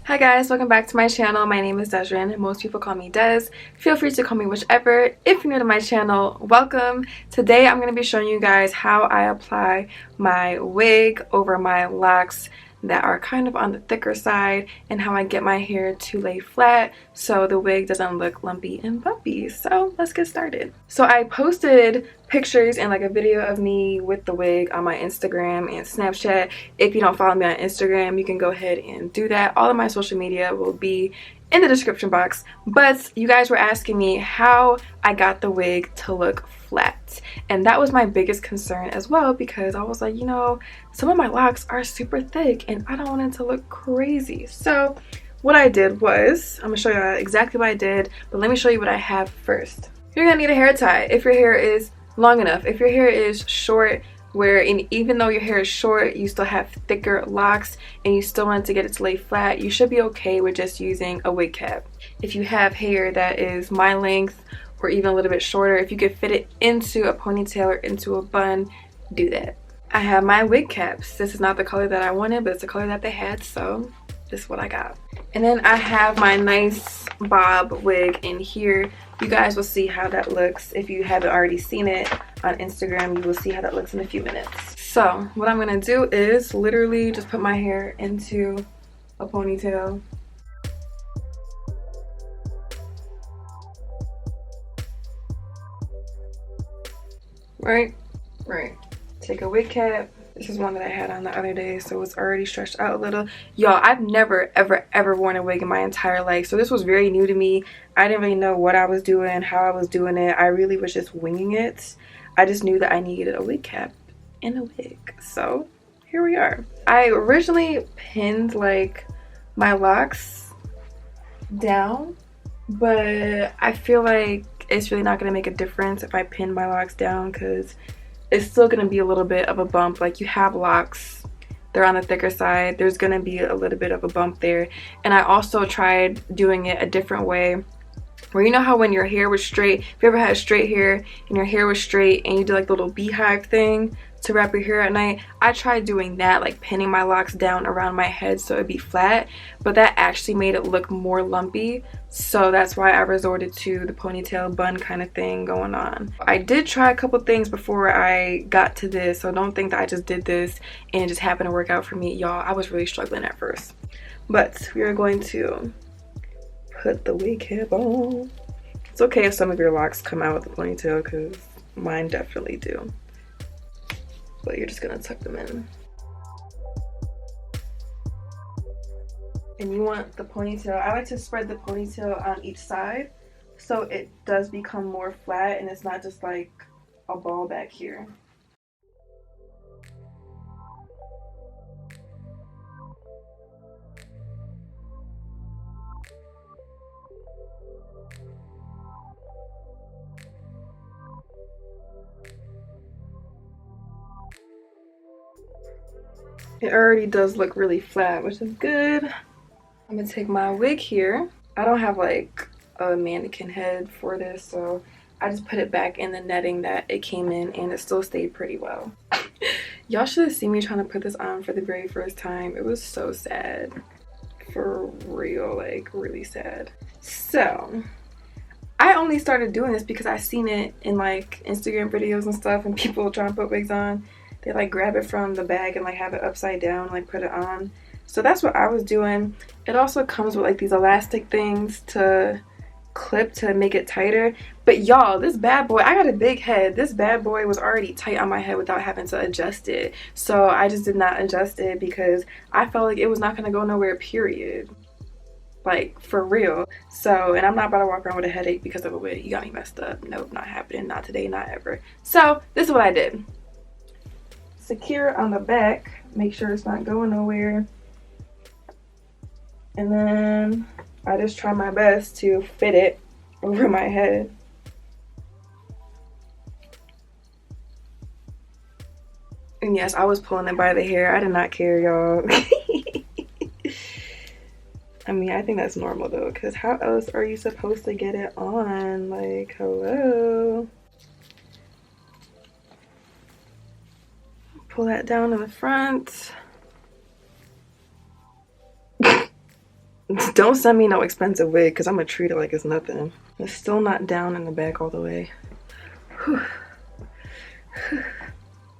Hi guys, welcome back to my channel. My name is Deszren. Most people call me Des. Feel free to call me whichever. If you're new to my channel, welcome. Today I'm going to be showing you guys how I apply my wig over my locks that are kind of on the thicker side and how I get my hair to lay flat so the wig doesn't look lumpy and bumpy. So let's get started. So I posted pictures and like a video of me with the wig on my Instagram and Snapchat. If you don't follow me on Instagram, you can go ahead and do that. All of my social media will be in the description box. But you guys were asking me how I got the wig to look flat, and that was my biggest concern as well, because I was like, you know, some of my locks are super thick and I don't want it to look crazy. So what I did was, I'm gonna show you exactly what I did, but let me show you what I have first. You're gonna need a hair tie if your hair is long enough. If your hair is short, even though your hair is short, you still have thicker locks and you still want to get it to lay flat, you should be okay with just using a wig cap. If you have hair that is my length or even a little bit shorter, if you could fit it into a ponytail or into a bun, do that. I have my wig caps. This is not the color that I wanted, but it's the color that they had, so this is what I got. And then I have my nice bob wig in here. You guys will see how that looks. If you haven't already seen it on Instagram, you will see how that looks in a few minutes. So what I'm gonna do is literally just put my hair into a ponytail. Right. Take a wig cap. This is one that I had on the other day, so it's already stretched out a little. Y'all, I've never ever worn a wig in my entire life, so this was very new to me. I didn't really know what I was doing, how I was doing it. I really was just winging it. I just knew that I needed a wig cap and a wig, so here we are. I originally pinned like my locks down, but I feel like it's really not going to make a difference if I pin my locks down, because it's still going to be a little bit of a bump. Like, you have locks, they're on the thicker side, there's going to be a little bit of a bump there. And I also tried doing it a different way, where, you know how when your hair was straight, if you ever had straight hair and your hair was straight and you do like the little beehive thing to wrap your hair at night, I tried doing that, like pinning my locks down around my head so it'd be flat, but that actually made it look more lumpy. So that's why I resorted to the ponytail bun kind of thing going on. I did try a couple things before I got to this, so don't think that I just did this and it just happened to work out for me. Y'all, I was really struggling at first. But we are going to put the wig cap on. It's okay if some of your locks come out with the ponytail, because mine definitely do. But you're just gonna tuck them in. And you want the ponytail, I like to spread the ponytail on each side so it does become more flat and it's not just like a ball back here. It already does look really flat, which is good. I'm gonna take my wig here. I don't have like a mannequin head for this, so I just put it back in the netting that it came in and it still stayed pretty well. Y'all should have seen me trying to put this on for the very first time. It was so sad. For real, like really sad. So I only started doing this because I seen it in like Instagram videos and stuff, and people trying to put wigs on. They like grab it from the bag and like have it upside down, like put it on. So that's what I was doing. It also comes with like these elastic things to clip to make it tighter. But y'all, this bad boy, I got a big head. This bad boy was already tight on my head without having to adjust it. So I just did not adjust it because I felt like it was not gonna go nowhere, period. Like, for real. So, and I'm not about to walk around with a headache because of a wig. You got me messed up. Nope, not happening. Not today, not ever. So this is what I did. Secure on the back, make sure it's not going nowhere, and then I just try my best to fit it over my head. And yes, I was pulling it by the hair. I did not care, y'all. I mean, I think that's normal though, because how else are you supposed to get it on? Like, hello. Pull that down in the front. Don't send me no expensive wig because I'm gonna treat it like it's nothing. It's still not down in the back all the way. Whew.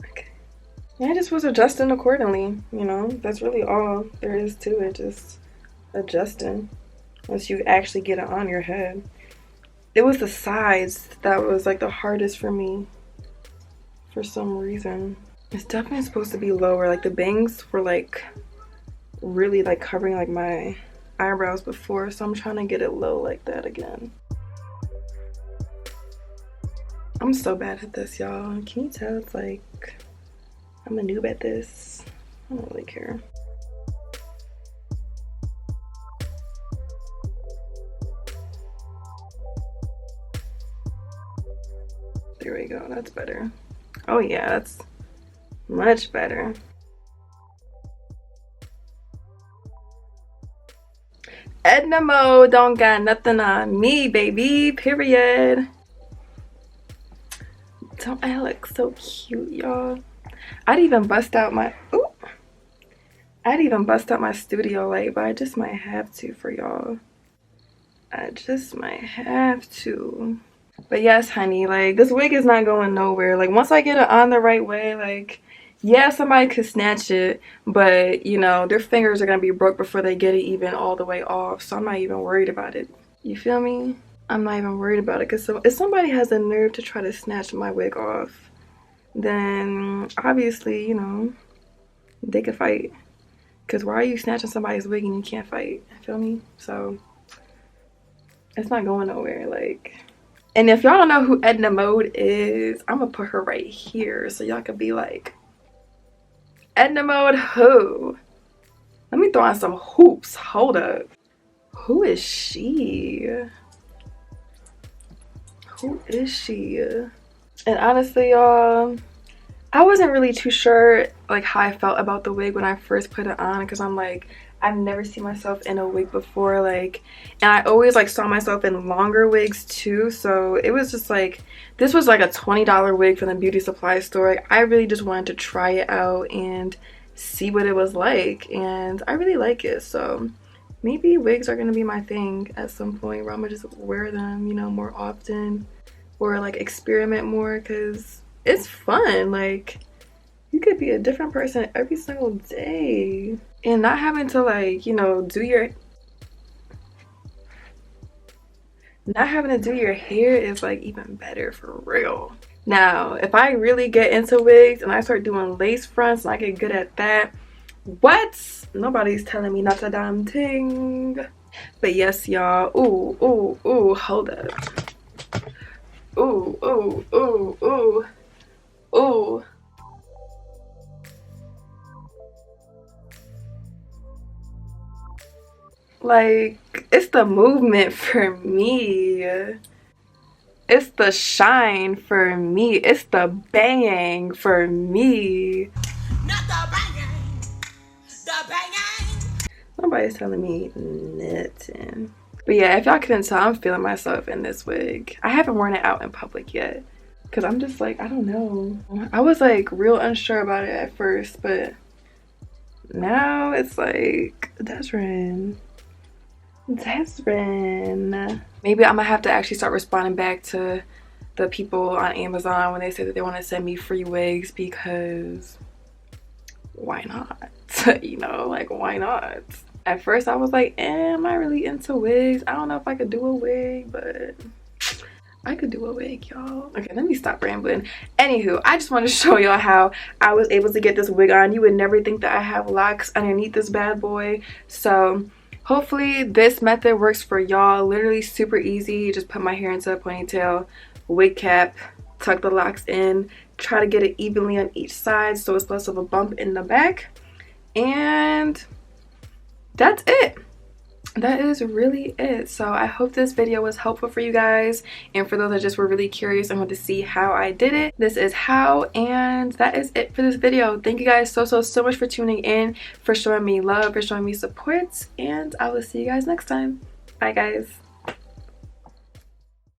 Okay. Yeah, I just was adjusting accordingly, you know? That's really all there is to it, just adjusting. Once you actually get it on your head. It was the sides that was like the hardest for me for some reason. It's definitely supposed to be lower. Like the bangs were like really like covering like my eyebrows before, so I'm trying to get it low like that again. I'm so bad at this, y'all. Can you tell? It's like I'm a noob at this. I don't really care. There we go. That's better. Oh yeah, that's much better. Edna mode don't got nothing on me, baby. Period. Don't I look so cute, y'all? I'd even bust out my studio light, but I just might have to for y'all. I just might have to. But yes, honey, like this wig is not going nowhere. Like once I get it on the right way, like yeah, somebody could snatch it, but you know, their fingers are gonna be broke before they get it even all the way off. So I'm not even worried about it. You feel me? I'm not even worried about it, because if somebody has the nerve to try to snatch my wig off, then obviously, you know, they could fight. Because why are you snatching somebody's wig and you can't fight? Feel me? So it's not going nowhere. Like, and if y'all don't know who Edna Mode is, I'm gonna put her right here so y'all could be like, Edna Mode who? Let me throw on some hoops. Hold up. Who is she? Who is she? And honestly, y'all, I wasn't really too sure like how I felt about the wig when I first put it on, because I'm like, I've never seen myself in a wig before, like, and I always like saw myself in longer wigs too, so it was just like, this was like a $20 wig from the beauty supply store. Like, I really just wanted to try it out and see what it was like, and I really like it. So maybe wigs are gonna be my thing at some point, where I'm gonna just wear them, you know, more often, or like experiment more, because it's fun. Like, you could be a different person every single day and not having to, like, you know, not having to do your hair is like even better, for real. Now if I really get into wigs and I start doing lace fronts and I get good at that, what? Nobody's telling me not a damn thing. But yes, y'all. Ooh, hold up. Ooh. Like, it's the movement for me. It's the shine for me. It's the bang for me. Not the banging. The banging. Nobody's telling me nothing. But yeah, if y'all couldn't tell, I'm feeling myself in this wig. I haven't worn it out in public yet, because I'm just like, I don't know. I was like real unsure about it at first, but now it's like, Deszren. Maybe I'm gonna have to actually start responding back to the people on Amazon when they say that they want to send me free wigs, because why not? You know, like, why not? At first I was like, am I really into wigs? I don't know if I could do a wig, but I could do a wig, y'all. Okay, let me stop rambling. Anywho, I just want to show y'all how I was able to get this wig on. You would never think that I have locks underneath this bad boy. So hopefully this method works for y'all. Literally super easy. Just put my hair into a ponytail, wig cap, tuck the locks in, try to get it evenly on each side so it's less of a bump in the back, and that's it. That is really it. So I hope this video was helpful for you guys, and for those that just were really curious and want to see how I did it, this is how. And that is it for this video. Thank you guys so much for tuning in, for showing me love, for showing me support, and I will see you guys next time. Bye guys.